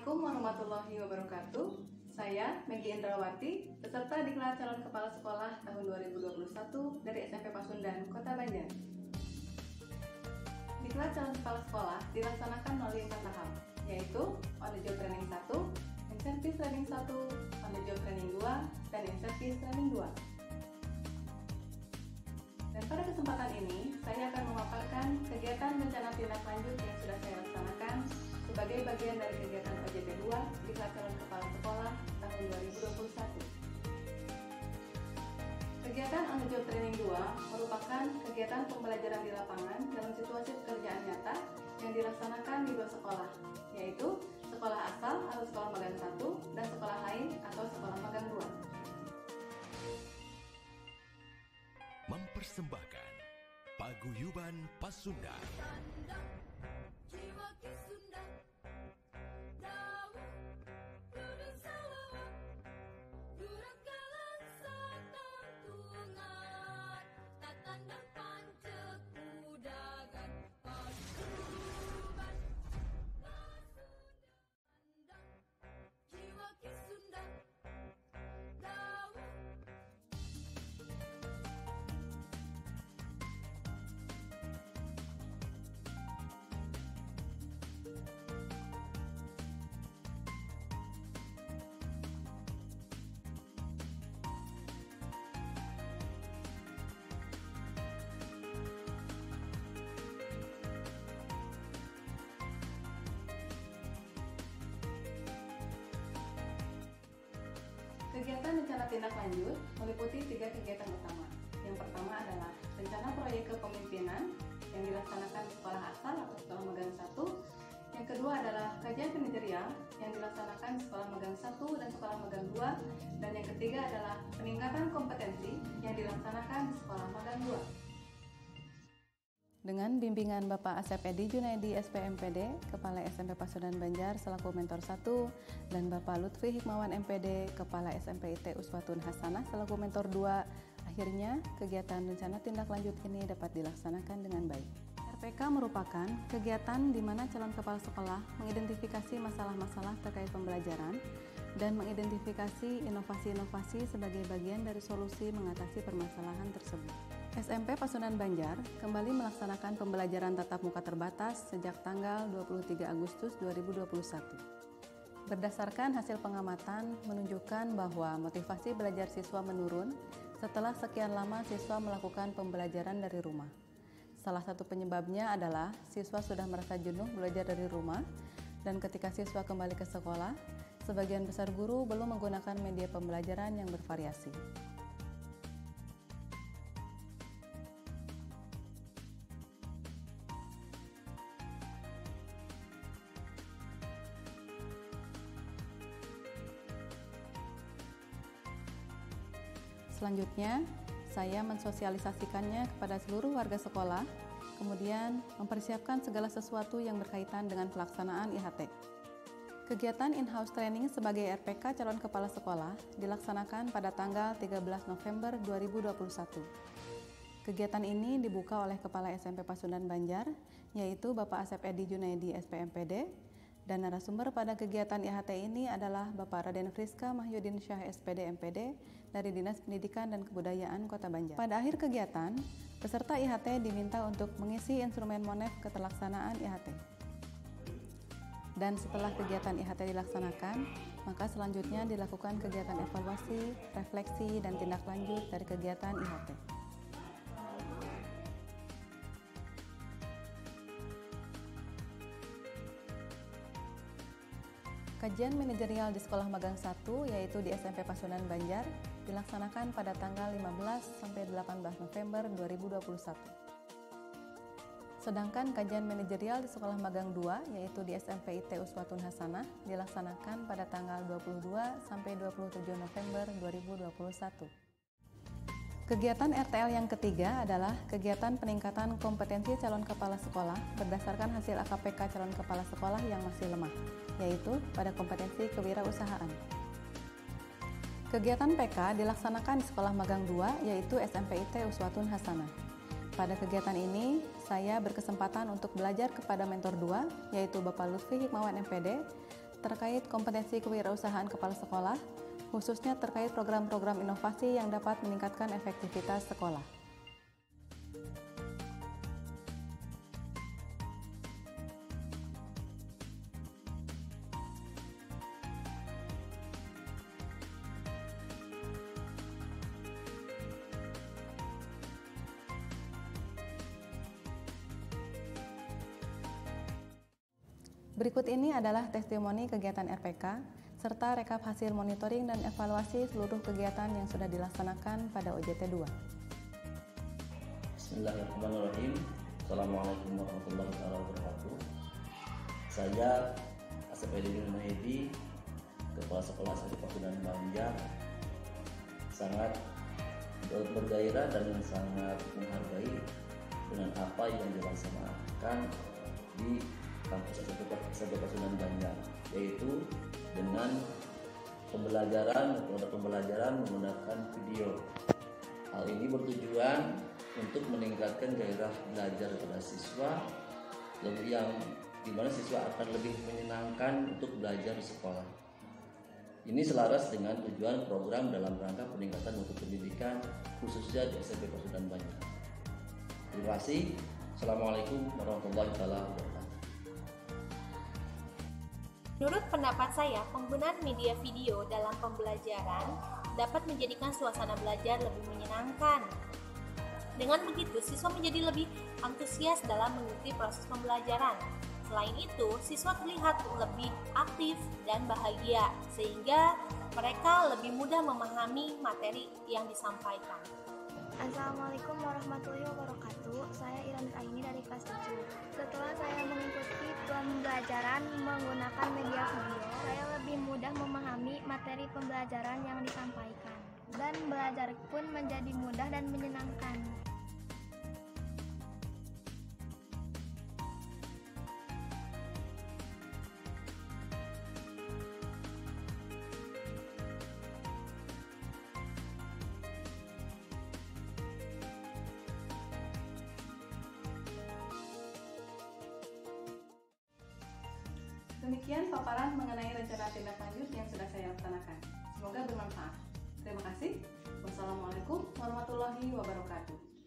Assalamualaikum warahmatullahi wabarakatuh. Saya Megi Indrawati, peserta Diklat Calon Kepala Sekolah tahun 2021 dari SMP Pasundan, Kota Banjar. Diklat Calon Kepala Sekolah dilaksanakan melalui 4 tahap, yaitu On the Job Training 1, Insentif Training 1, On the Job Training 2, dan Insentif Training 2. Dan pada kesempatan ini, saya akan memaparkan kegiatan rencana tindak lanjut yang sudah saya laksanakan sebagai bagian dari kegiatan OJT 2 Diklat Calon Kepala Sekolah tahun 2021. Kegiatan On the Job Training 2 merupakan kegiatan pembelajaran di lapangan dalam situasi pekerjaan nyata yang dilaksanakan di 2 sekolah, yaitu sekolah asal atau sekolah magang 1 dan sekolah lain atau sekolah magang 2. Mempersembahkan Paguyuban Pasundan. Kegiatan rencana tindak lanjut meliputi 3 kegiatan utama. Yang pertama adalah rencana proyek kepemimpinan yang dilaksanakan di sekolah asal atau sekolah magang 1. Yang kedua adalah kajian manajerial yang dilaksanakan di sekolah magang 1 dan sekolah magang 2. Dan yang ketiga adalah peningkatan kompetensi yang dilaksanakan di sekolah magang 2. Dengan bimbingan Bapak Asep Edi Junaidi SPMPD, Kepala SMP Pasundan Banjar selaku mentor 1, dan Bapak Lutfi Hikmawan MPD, Kepala SMP IT Uswatun Hasanah selaku mentor 2, akhirnya kegiatan rencana tindak lanjut ini dapat dilaksanakan dengan baik. RPK merupakan kegiatan di mana calon kepala sekolah mengidentifikasi masalah-masalah terkait pembelajaran dan mengidentifikasi inovasi-inovasi sebagai bagian dari solusi mengatasi permasalahan tersebut. SMP Pasundan Banjar kembali melaksanakan pembelajaran tatap muka terbatas sejak tanggal 23 Agustus 2021. Berdasarkan hasil pengamatan menunjukkan bahwa motivasi belajar siswa menurun setelah sekian lama siswa melakukan pembelajaran dari rumah. Salah satu penyebabnya adalah siswa sudah merasa jenuh belajar dari rumah, dan ketika siswa kembali ke sekolah, sebagian besar guru belum menggunakan media pembelajaran yang bervariasi. Selanjutnya, saya mensosialisasikannya kepada seluruh warga sekolah, kemudian mempersiapkan segala sesuatu yang berkaitan dengan pelaksanaan IHT. Kegiatan in-house training sebagai RPK calon kepala sekolah dilaksanakan pada tanggal 13 November 2021. Kegiatan ini dibuka oleh Kepala SMP Pasundan Banjar, yaitu Bapak Asep Edi Junaidi SPMPD, dan narasumber pada kegiatan IHT ini adalah Bapak Raden Friska Mahyudin Syah SPD MPD dari Dinas Pendidikan dan Kebudayaan Kota Banjar. Pada akhir kegiatan, peserta IHT diminta untuk mengisi instrumen MONEF keterlaksanaan IHT. Dan setelah kegiatan IHT dilaksanakan, maka selanjutnya dilakukan kegiatan evaluasi, refleksi, dan tindak lanjut dari kegiatan IHT. Kajian manajerial di Sekolah Magang 1, yaitu di SMP Pasundan Banjar, dilaksanakan pada tanggal 15 sampai 18 November 2021. Sedangkan kajian manajerial di Sekolah Magang 2, yaitu di SMP IT Uswatun Hasanah, dilaksanakan pada tanggal 22 sampai 27 November 2021. Kegiatan RTL yang ketiga adalah kegiatan peningkatan kompetensi calon kepala sekolah berdasarkan hasil AKPK calon kepala sekolah yang masih lemah, yaitu pada kompetensi kewirausahaan. Kegiatan PK dilaksanakan di Sekolah Magang 2, yaitu SMP IT Uswatun Hasanah. Pada kegiatan ini, saya berkesempatan untuk belajar kepada mentor 2, yaitu Bapak Lutfi Hikmawan MPD, terkait kompetensi kewirausahaan kepala sekolah, khususnya terkait program-program inovasi yang dapat meningkatkan efektivitas sekolah. Berikut ini adalah testimoni kegiatan RPK, serta rekap hasil monitoring dan evaluasi seluruh kegiatan yang sudah dilaksanakan pada OJT 2. Bismillahirrahmanirrahim. Assalamualaikum warahmatullahi wabarakatuh. Saya Asep Edi Junaidi, Kepala Sekolah SMP Pasundan Banjar, sangat bergairah dan sangat menghargai dengan apa yang dilaksanakan di kampus SMP Pasundan Banjar, yaitu dengan produk pembelajaran menggunakan video. Hal ini bertujuan untuk meningkatkan gairah belajar pada siswa, yang dimana siswa akan lebih menyenangkan untuk belajar di sekolah. Ini selaras dengan tujuan program dalam rangka peningkatan mutu pendidikan khususnya di SMP Pasundan Banjar. Terima kasih. Assalamualaikum warahmatullahi wabarakatuh. Menurut pendapat saya, penggunaan media video dalam pembelajaran dapat menjadikan suasana belajar lebih menyenangkan. Dengan begitu, siswa menjadi lebih antusias dalam mengikuti proses pembelajaran. Selain itu, siswa terlihat lebih aktif dan bahagia, sehingga mereka lebih mudah memahami materi yang disampaikan. Assalamualaikum warahmatullahi wabarakatuh. Saya Irani Aini dari kelas 7. Setelah saya mengikuti pembelajaran menggunakan media video, saya lebih mudah memahami materi pembelajaran yang disampaikan, dan belajar pun menjadi mudah dan menyenangkan. Demikian paparan mengenai rencana tindak lanjut yang sudah saya laksanakan. Semoga bermanfaat. Terima kasih. Wassalamualaikum warahmatullahi wabarakatuh.